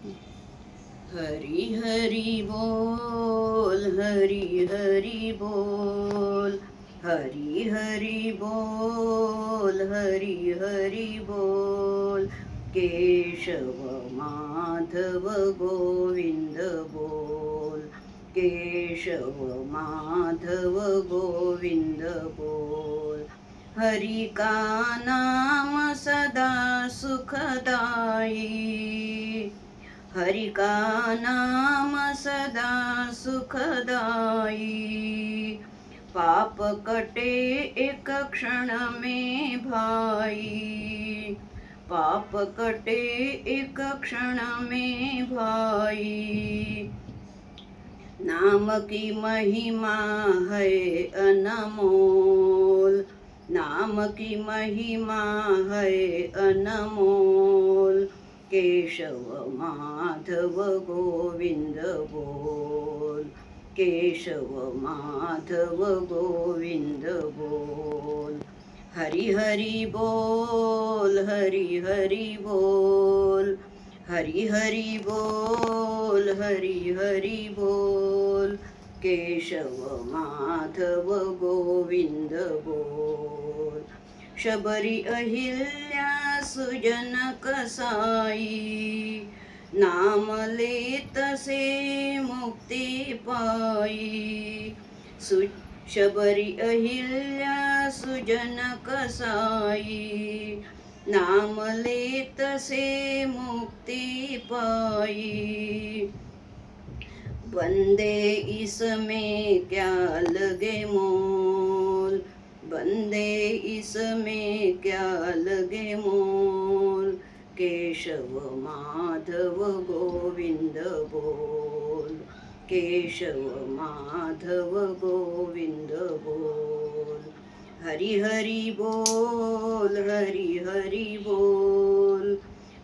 हरी हरी बोल, हरी हरी बोल, हरी हरी बोल, हरी हरी बोल, केशव माधव गोविंद बोल, केशव माधव गोविंद बोल. हरि का नाम सदा सुखदाई, हरि का नाम सदा सुखदाई, पाप कटे एक क्षण में भाई, पाप कटे एक क्षण में भाई. नाम की महिमा है अनमोल, नाम की महिमा है अनमोल, केशव माधव गोविंद बोल, केशव माधव गोविंद बोल. हरि हरि बोल, हरि हरि बोल, हरि हरि बोल, हरि हरि बोल, केशव माधव गोविंद बोल. शबरी अहिल्या सुजन कसाई, नाम लेत से मुक्ती पाई. शबरी अहिल्या सुजन कसाई, नाम लेत से मुक्ति पाई. बंदे इसमें क्या लगे मोल, बंदे इसमें क्या लगे मोल, केशव माधव गोविंद बोल, केशव माधव गोविंद बोल. हरि हरि बोल, हरि हरि बोल,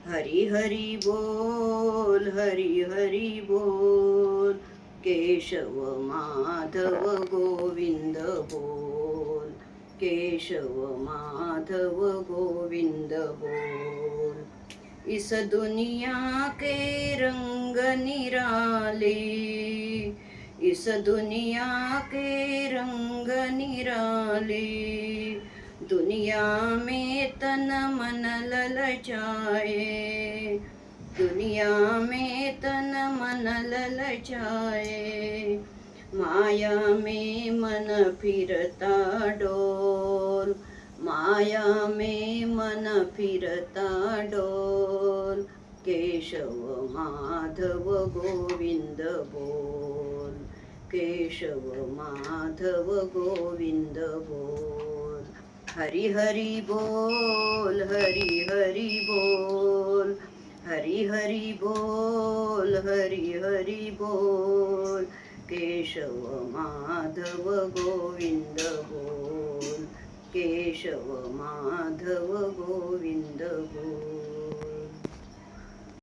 हरि हरि बोल, हरि हरि बोल, केशव माधव गोविंद बोल, केशव माधव गोविंद बोल. इस दुनिया के रंग निराले, इस दुनिया के रंग निराले, दुनिया में तन मन ललचाए, दुनिया में तन मन ललचाए, माया में मन फिरता डोल, माया में मन फिरता डोल, केशव माधव गोविंद बोल, केशव माधव गोविंद बोल. हरि हरि बोल, हरि हरि बोल, हरि हरि बोल, हरि हरि बोल, केशव माधव गोविंद बोल, केशव माधव गोविंद बोल.